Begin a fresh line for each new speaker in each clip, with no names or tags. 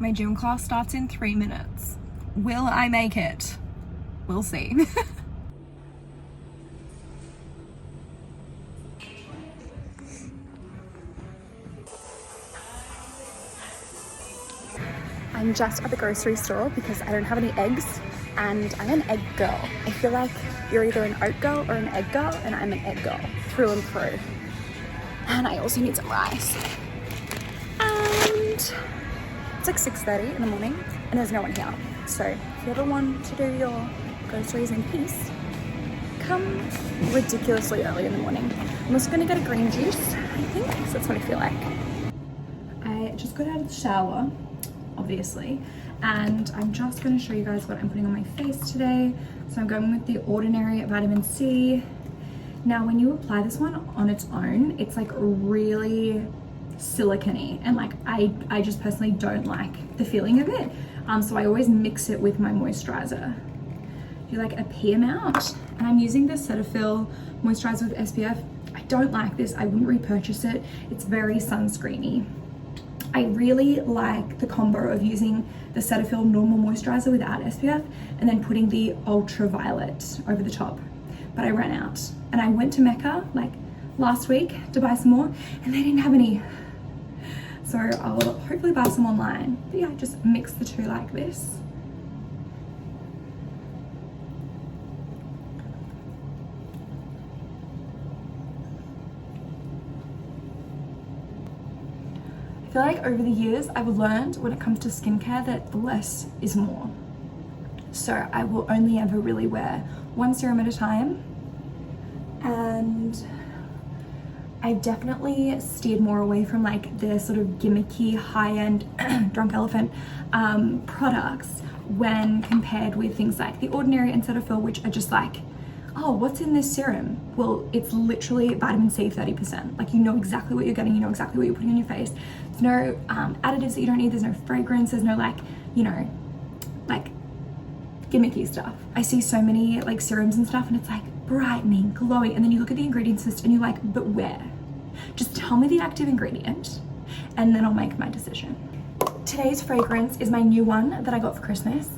My gym class starts in 3 minutes. Will I make it? We'll see. I'm just at the grocery store because I don't have any eggs and I'm an egg girl. I feel like you're either an oat girl or an egg girl, and I'm an egg girl through and through. And I also need some rice. And it's like 6:30 in the morning and there's no one here. So if you ever want to do your groceries in peace, come ridiculously early in the morning. I'm also gonna get a green juice, I think, so that's what I feel like. I just got out of the shower, obviously, and I'm just going to show you guys what I'm putting on my face today. So I'm going with the Ordinary Vitamin C. Now when you apply this one on its own, it's like really silicone-y, and like I just personally don't like the feeling of it, so I always mix it with my moisturizer. Do like a pea amount, and I'm using the Cetaphil moisturizer with SPF. I don't like this, I wouldn't repurchase it. It's very sunscreeny. I really like the combo of using the Cetaphil normal moisturizer without SPF and then putting the ultraviolet over the top. But I ran out, and I went to Mecca like last week to buy some more and they didn't have any. So I'll hopefully buy some online. But yeah, just mix the two like this. I feel like over the years I've learned when it comes to skincare that less is more. So I will only ever really wear one serum at a time, and I've definitely steered more away from like the sort of gimmicky high-end Drunk Elephant products when compared with things like The Ordinary and Cetaphil, which are just like, oh, what's in this serum? Well, it's literally vitamin C 30%. Like, you know exactly what you're getting, you know exactly what you're putting on your face. There's no additives that you don't need, there's no fragrance, there's no like, you know, like gimmicky stuff. I see so many like serums and stuff and it's like brightening, glowing, and then you look at the ingredients list and you're like, but where? Just tell me the active ingredient and then I'll make my decision. Today's fragrance is my new one that I got for Christmas.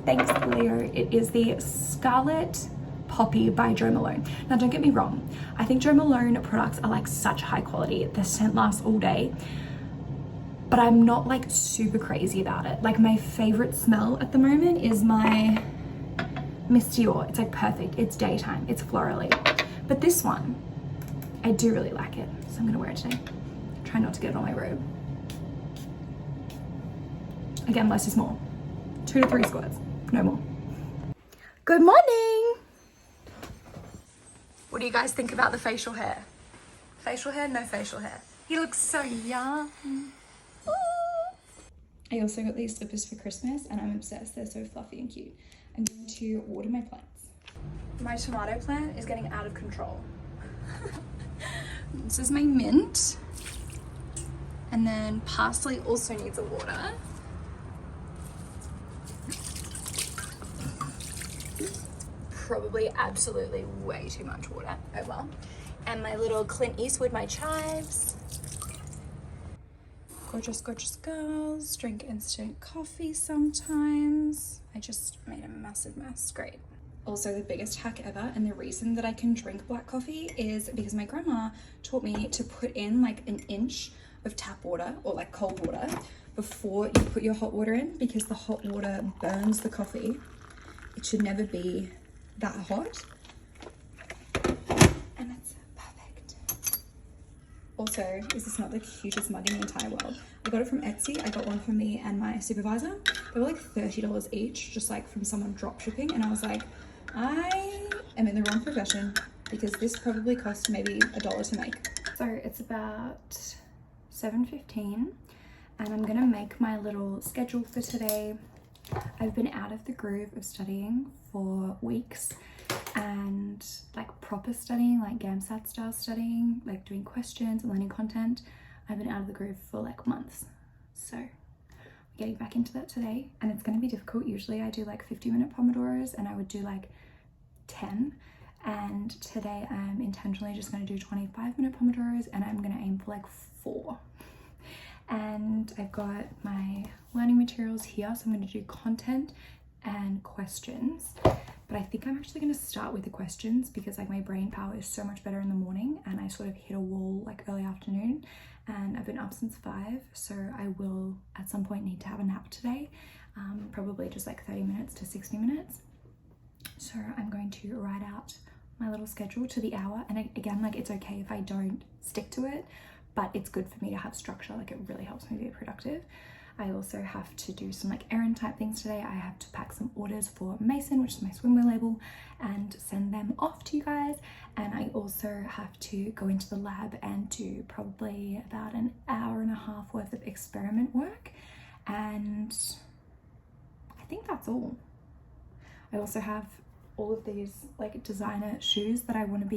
Thanks, Leo. It is the Scarlet Poppy by Jo Malone. Now don't get me wrong, I think Jo Malone products are like such high quality, the scent lasts all day, but I'm not like super crazy about it. Like, my favorite smell at the moment is my Miss Dior. It's like perfect, it's daytime, it's florally. But this one, I do really like it, so I'm gonna wear it today. Try not to get it on my robe. Again, less is more. 2 to 3 squirts, no more. Good morning! What do you guys think about the facial hair? Facial hair, no facial hair. He looks so young. Ooh. I also got these slippers for Christmas and I'm obsessed. They're so fluffy and cute. I'm going to water my plants. My tomato plant is getting out of control. This is my mint. And then parsley also needs a water. Probably absolutely way too much water. Oh well. And my little Clint Eastwood, my chives. Gorgeous, gorgeous girls. Drink instant coffee sometimes. I just made a massive mess. Great. Also, the biggest hack ever, and the reason that I can drink black coffee is because my grandma taught me to put in like an inch of tap water or like cold water before you put your hot water in, because the hot water burns the coffee. It should never be that hot, and it's perfect. Also, is this not the cutest mug in the entire world? I got it from Etsy. I got one for me and my supervisor. They were like $30 each, just like from someone drop shipping, and I was like, I am in the wrong profession because this probably cost maybe $1 to make. So it's about 7:15 and I'm gonna make my little schedule for today. I've been out of the groove of studying for weeks, and like proper studying, like GAMSAT style studying, like doing questions and learning content. I've been out of the groove for like months. So I'm getting back into that today, and it's going to be difficult. Usually I do like 50-minute Pomodoros and I would do like 10. And today I'm intentionally just going to do 25-minute Pomodoros and I'm going to aim for like 4. and I've got my learning materials here. So I'm going to do content and questions, but I think I'm actually going to start with the questions because like my brain power is so much better in the morning, and I sort of hit a wall like early afternoon, and I've been up since 5, so I will at some point need to have a nap today, probably just like 30 minutes to 60 minutes. So I'm going to write out my little schedule to the hour, and again, like it's okay if I don't stick to it, but it's good for me to have structure. Like it really helps me be productive. I also have to do some like errand type things today. I have to pack some orders for Mason, which is my swimwear label, and send them off to you guys. And I also have to go into the lab and do probably about an hour and a half worth of experiment work. And I think that's all. I also have all of these like designer shoes that I want to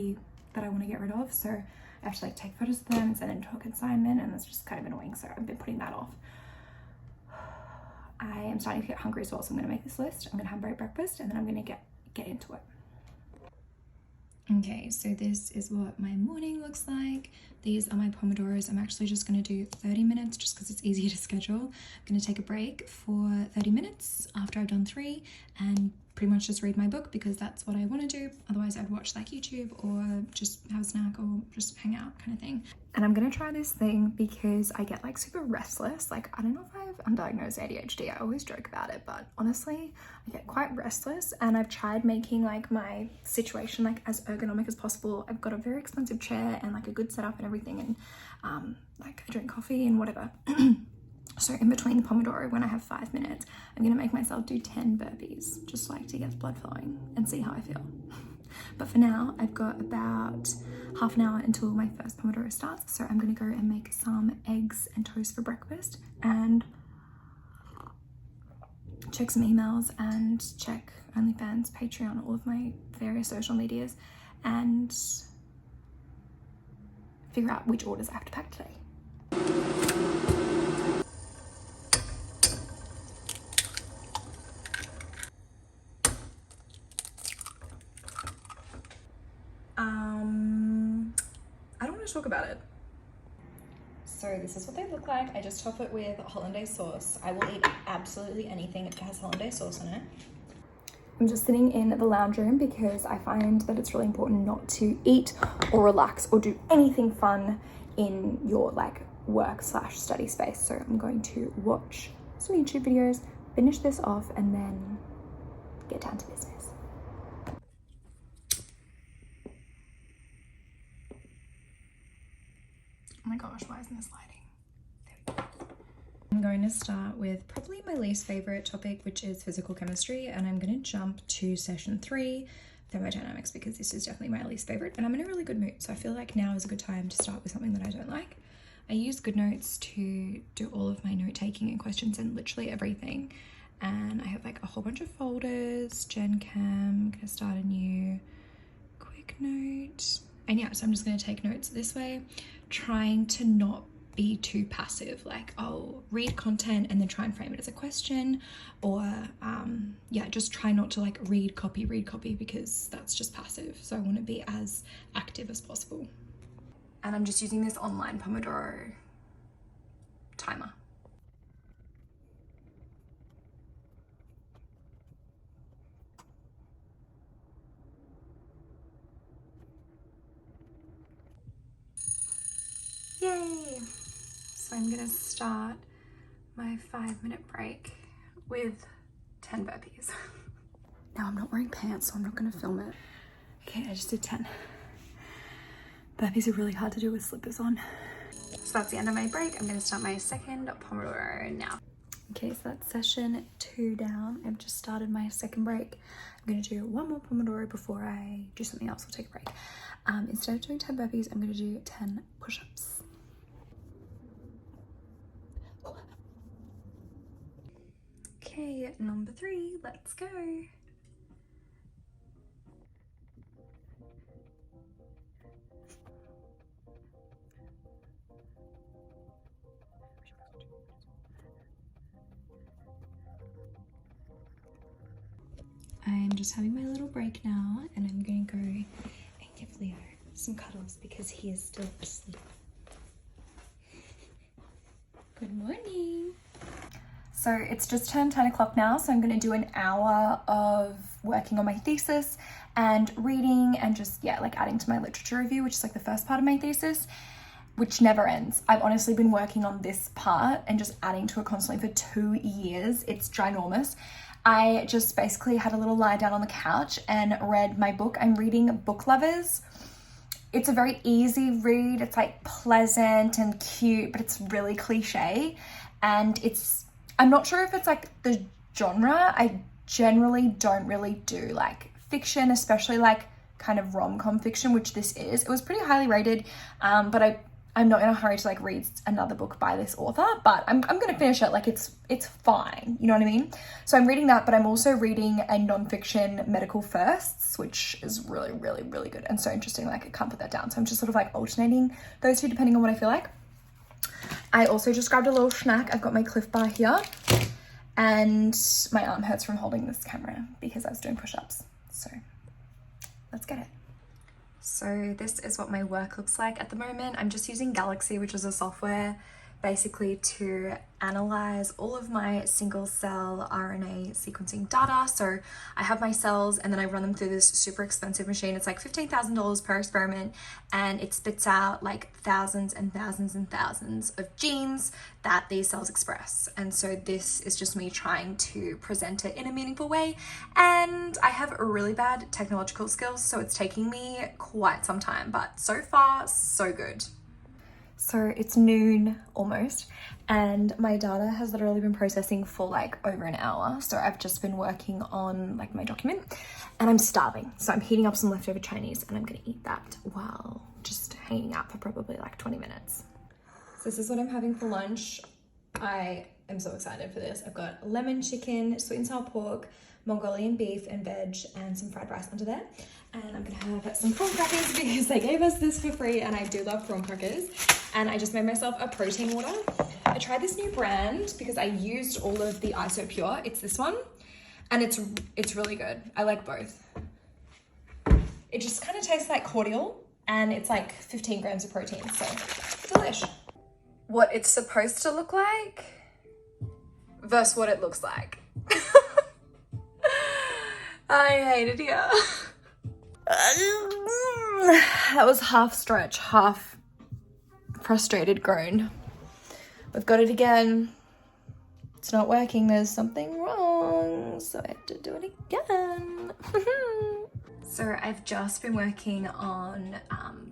get rid of. So I have to like take photos of them and send them to a consignment, and it's just kind of annoying. So I've been putting that off. I am starting to get hungry as well, so I'm going to make this list. I'm going to have breakfast, and then I'm going to get into it. Okay, so this is what my morning looks like. These are my Pomodoros. I'm actually just going to do 30 minutes just because it's easier to schedule. I'm going to take a break for 30 minutes after I've done 3 and pretty much just read my book because that's what I want to do. Otherwise I'd watch like YouTube or just have a snack or just hang out kind of thing. And I'm going to try this thing because I get like super restless. Like I don't know if I have undiagnosed ADHD. I always joke about it, but honestly I get quite restless, and I've tried making like my situation like as ergonomic as possible. I've got a very expensive chair and like a good setup and everything, and like I drink coffee and whatever. So in between the Pomodoro, when I have 5 minutes, I'm gonna make myself do 10 burpees, just like to get the blood flowing and see how I feel. But for now, I've got about half an hour until my first Pomodoro starts. So I'm gonna go and make some eggs and toast for breakfast and check some emails and check OnlyFans, Patreon, all of my various social medias, and figure out which orders I have to pack today. I don't want to talk about it. So this is what they look like. I just top it with hollandaise sauce. I will eat absolutely anything if it has hollandaise sauce in it. I'm just sitting in the lounge room because I find that it's really important not to eat or relax or do anything fun in your like work/study space. So I'm going to watch some YouTube videos, finish this off, and then get down to business. Oh my gosh, why isn't this lighting? There we go. I'm going to start with probably my least favorite topic, which is physical chemistry, and I'm going to jump to session 3, thermodynamics, because this is definitely my least favorite, and I'm in a really good mood, so I feel like now is a good time to start with something that I don't like. I use GoodNotes to do all of my note taking and questions and literally everything, and I have like a whole bunch of folders. Gen Chem, gonna start a new quick note, and yeah, so I'm just going to take notes this way, trying to not be too passive. Like I'll read content and then try and frame it as a question, or yeah, just try not to like read copy because that's just passive. So I want to be as active as possible. And I'm just using this online Pomodoro timer. Yay! So I'm gonna start my 5-minute break with 10 burpees. Now I'm not wearing pants, so I'm not gonna film it. Okay, I just did 10. Burpees are really hard to do with slippers on. So that's the end of my break. I'm gonna start my second Pomodoro now. Okay, so that's session 2 down. I've just started my second break. I'm gonna do 1 more Pomodoro before I do something else. I'll take a break. Instead of doing 10 burpees, I'm gonna do 10 push-ups. Okay, number 3, let's go. I'm just having my little break now, and I'm gonna go and give Leo some cuddles because he is still asleep. Good morning. So it's just turned 10 o'clock now, so I'm going to do an hour of working on my thesis and reading and just, like adding to my literature review, which is like the first part of my thesis, which never ends. I've honestly been working on this part and just adding to it constantly for 2 years. It's ginormous. I just basically had a little lie down on the couch and read my book. I'm reading Book Lovers. It's a very easy read. It's like pleasant and cute, but it's really cliche. And I'm not sure if it's like the genre. I generally don't really do like fiction, especially like kind of rom-com fiction, which this is. It was pretty highly rated, but I'm not in a hurry to like read another book by this author, but I'm gonna finish it. Like it's fine, you know what I mean? So I'm reading that, but I'm also reading a non-fiction Medical Firsts, which is really, really, really good and so interesting. Like I can't put that down. So I'm just sort of like alternating those two depending on what I feel like. I also just grabbed a little snack. I've got my Cliff Bar here and my arm hurts from holding this camera because I was doing push-ups. So let's get it. So this is what my work looks like at the moment. I'm just using Galaxy, which is a software basically to analyze all of my single cell RNA sequencing data. So I have my cells and then I run them through this super expensive machine. It's like $15,000 per experiment, and it spits out like thousands and thousands and thousands of genes that these cells express. And so this is just me trying to present it in a meaningful way. And I have really bad technological skills, so it's taking me quite some time, but so far, so good. So it's noon almost, and my data has literally been processing for like over an hour. So I've just been working on like my document and I'm starving. So I'm heating up some leftover Chinese and I'm gonna eat that while just hanging out for probably like 20 minutes. So this is what I'm having for lunch. I am so excited for this. I've got lemon chicken, sweet and sour pork, Mongolian beef and veg, and some fried rice under there. And I'm gonna have some prawn crackers because they gave us this for free and I do love prawn crackers. And I just made myself a protein water. I tried this new brand because I used all of the Isopure. It's this one, and it's really good. I like both. It just kind of tastes like cordial, and it's like 15 grams of protein, so delish. What it's supposed to look like versus what it looks like. I hate it here. That was half stretch, half frustrated groan. We've got it again. It's not working. There's something wrong, so I have to do it again. So I've just been working on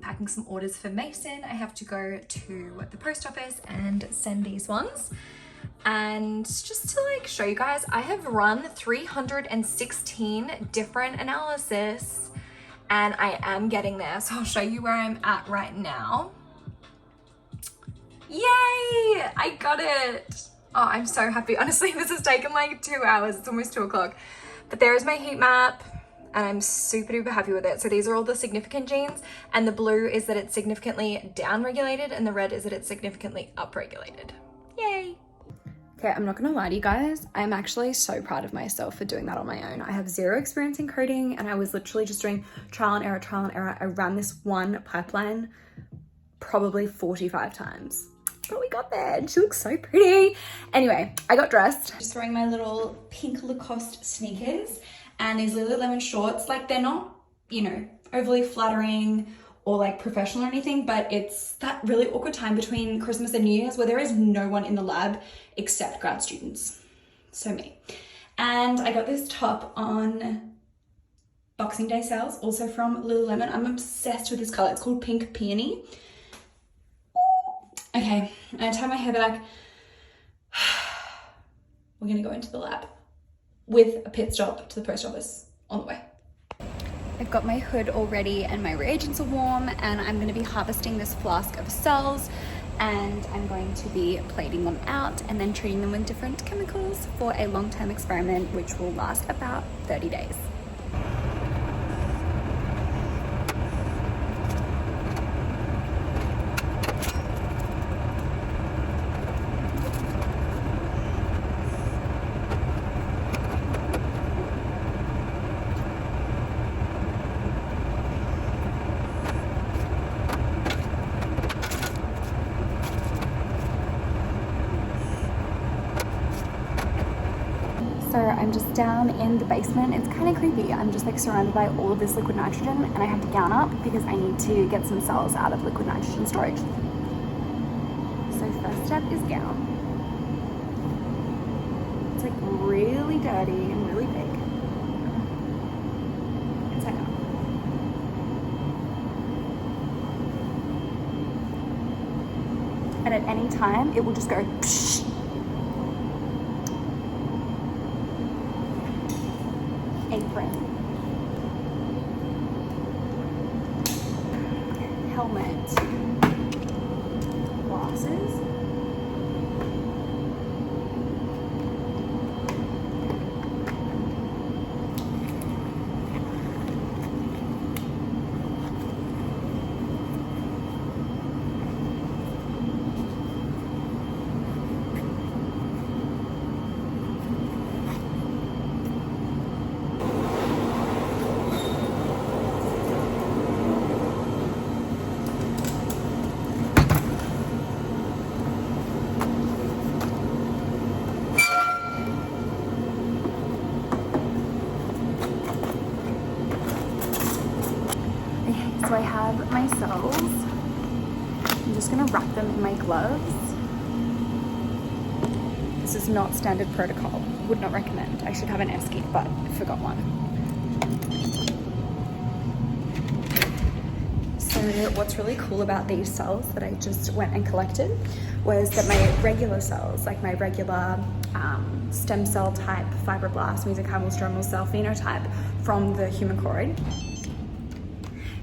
packing some orders for Mason. I have to go to the post office and send these ones. And just to like show you guys, I have run 316 different analysis and I am getting there. So I'll show you where I'm at right now. Yay! I got it. Oh, I'm so happy. Honestly, this has taken like 2 hours. It's almost 2 o'clock. But there is my heat map and I'm super duper happy with it. So these are all the significant genes, and the blue is that it's significantly down-regulated and the red is that it's significantly up-regulated. Yay! Okay, I'm not gonna lie to you guys. I'm actually so proud of myself for doing that on my own. I have zero experience in coding and I was literally just doing trial and error, trial and error. I ran this one pipeline probably 45 times. But we got there and she looks so pretty. Anyway, I got dressed. Just wearing my little pink Lacoste sneakers and these Lululemon shorts. Like they're not, you know, overly flattering or like professional or anything, but it's that really awkward time between Christmas and New Year's where there is no one in the lab except grad students. So me. And I got this top on Boxing Day sales, also from Lululemon. I'm obsessed with this color. It's called Pink Peony. Okay, I'm gonna tie my hair back. We're gonna go into the lab with a pit stop to the post office on the way. I've got my hood all ready and my reagents are warm, and I'm gonna be harvesting this flask of cells and I'm going to be plating them out and then treating them with different chemicals for a long-term experiment which will last about 30 days. I'm just down in the basement. It's kind of creepy. I'm just like surrounded by all of this liquid nitrogen, and I have to gown up because I need to get some cells out of liquid nitrogen storage. So first step is gown. It's like really dirty and really big. Inside out. And at any time, it will just go psh. Apron. Helmet. Glasses. So I have my cells. I'm just gonna wrap them in my gloves. This is not standard protocol. Would not recommend. I should have an S kit, but I forgot one. So what's really cool about these cells that I just went and collected was that my regular cells, like my regular stem cell type fibroblast mesenchymal stromal cell phenotype from the human choroid,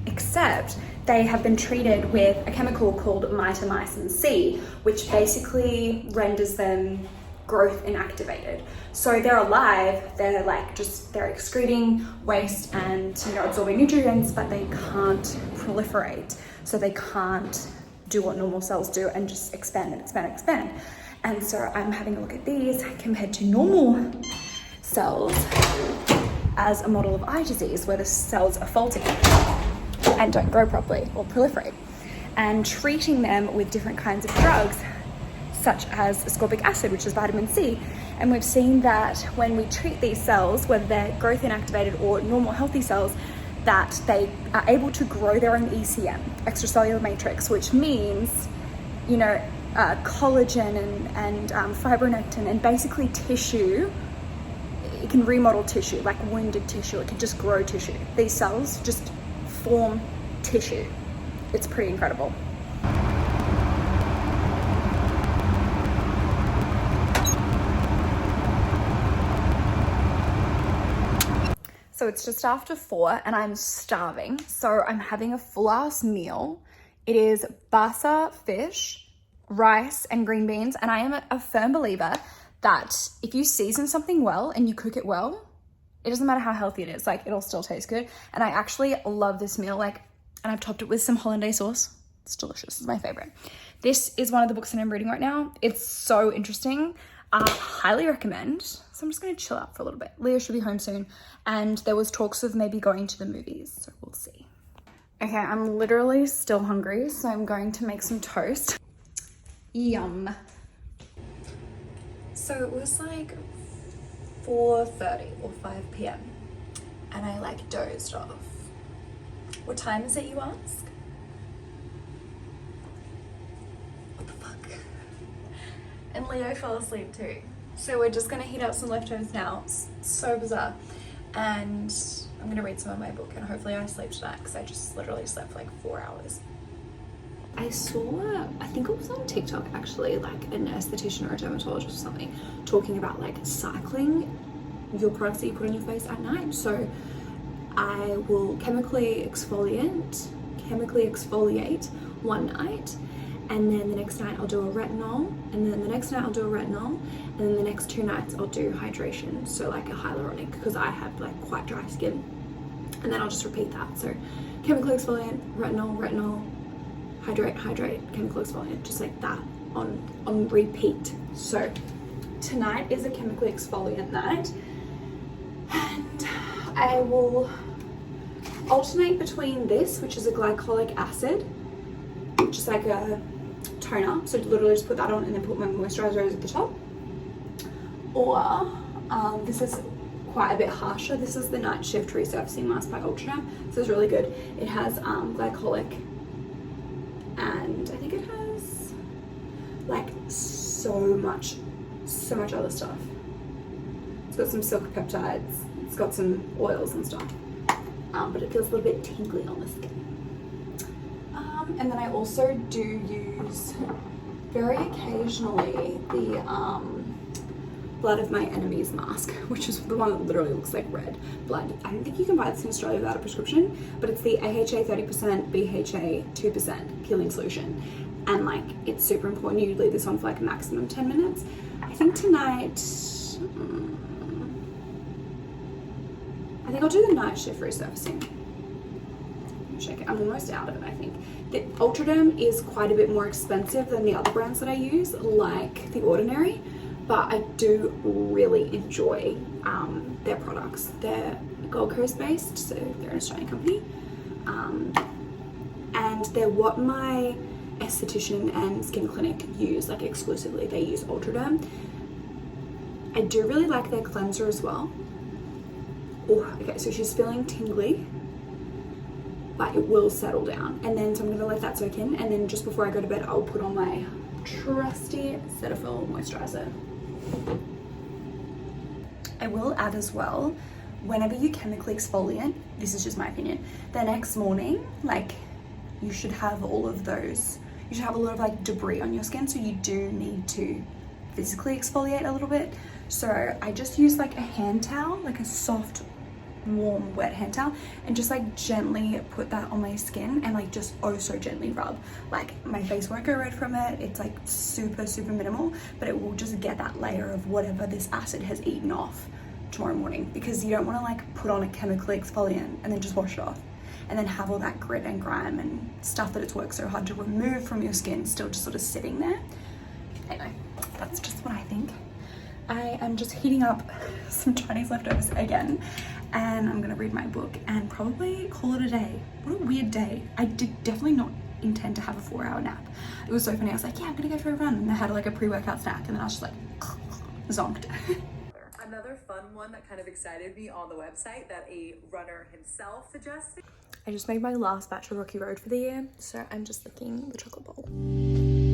except they have been treated with a chemical called mitomycin C, which basically renders them growth inactivated. So they're alive, they're like they're excreting waste and absorbing nutrients, but they can't proliferate. So they can't do what normal cells do and just expand and expand and expand. And so I'm having a look at these compared to normal cells as a model of eye disease where the cells are faulty and don't grow properly or proliferate, and treating them with different kinds of drugs such as ascorbic acid, which is vitamin C. And we've seen that when we treat these cells, whether they're growth inactivated or normal healthy cells, that they are able to grow their own ECM, extracellular matrix, which means, collagen and fibronectin and basically tissue. It can remodel tissue, like wounded tissue. It can just grow tissue. These cells just form tissue. It's pretty incredible. So it's just after 4 and I'm starving. So I'm having a full ass meal. It is basa fish, rice and green beans. And I am a firm believer that if you season something well and you cook it well, it doesn't matter how healthy it is, like it'll still taste good. And I actually love this meal, and I've topped it with some hollandaise sauce. It's delicious, it's my favorite. This is one of the books that I'm reading right now. It's so interesting. Highly recommend. So I'm just gonna chill out for a little bit. Leah should be home soon. And there was talks of maybe going to the movies, so we'll see. Okay, I'm literally still hungry, so I'm going to make some toast. Yum. So it was like 4:30 or 5 p.m. and I dozed off. What time is it, you ask? What the fuck? And Leo fell asleep too. So we're just gonna heat up some leftovers now. It's so bizarre. And I'm gonna read some of my book and hopefully I sleep tonight because I just literally slept for 4 hours. I saw, I think it was on TikTok actually, an esthetician or a dermatologist or something talking about cycling your products that you put on your face at night. So I will chemically exfoliate one night, and then the next night I'll do a retinol, and then the next night I'll do a retinol, and then the next 2 nights I'll do hydration, so a hyaluronic, because I have quite dry skin, and then I'll just repeat that. So chemically exfoliant, retinol, hydrate, chemical exfoliant, just like that on repeat. So tonight is a chemically exfoliant night, and I will alternate between this, which is a glycolic acid, which is a toner, so literally just put that on and then put my moisturizer at the top, or this is quite a bit harsher. This is the Night Shift Resurfacing Mask by Ultradam. This is really good. It has glycolic, and I think it has like so much other stuff. It's got some silk peptides, it's got some oils and stuff, but it feels a little bit tingly on the skin. And then I also do use very occasionally the Blood of My Enemies mask, which is the one that literally looks like red blood. I don't think you can buy this in Australia without a prescription, but it's the AHA 30%, BHA 2% peeling solution. And like, it's super important you leave this on for like a maximum 10 minutes. I think tonight, I think I'll do the Night Shift Resurfacing. Check it. I'm almost out of it, I think. The Ultradam is quite a bit more expensive than the other brands that I use, like The Ordinary, but I do really enjoy their products. They're Gold Coast based, so they're an Australian company, and they're what my esthetician and skin clinic use, like exclusively. They use Ultradam. I do really like their cleanser as well. Oh, okay, so she's feeling tingly, but it will settle down. And then, so I'm gonna let that soak in, and then just before I go to bed, I'll put on my trusty Cetaphil moisturizer. I will add as well, whenever you chemically exfoliate, this is just my opinion, the next morning, like, you should have all of those, you should have a lot of like debris on your skin, so you do need to physically exfoliate a little bit. So I just use like a hand towel, like a soft, warm, wet hand towel, and just like gently put that on my skin, and like just oh so gently rub. Like, my face won't go red from it. It's like super minimal, but it will just get that layer of whatever this acid has eaten off tomorrow morning, because you don't want to like put on a chemical exfoliant and then just wash it off and then have all that grit and grime and stuff that it's worked so hard to remove from your skin still just sort of sitting there. Anyway, that's just what I think. I am just heating up some Chinese leftovers again, and I'm gonna read my book and probably call it a day. What a weird day. I did definitely not intend to have a 4-hour nap. It was so funny. I was like, yeah, I'm gonna go for a run, and I had like a pre-workout snack, and then I was just like zonked.
Another fun one that kind of excited me on the website that a runner himself suggested.
I just made my last batch of Rocky Road for the year, so I'm just licking the chocolate bowl.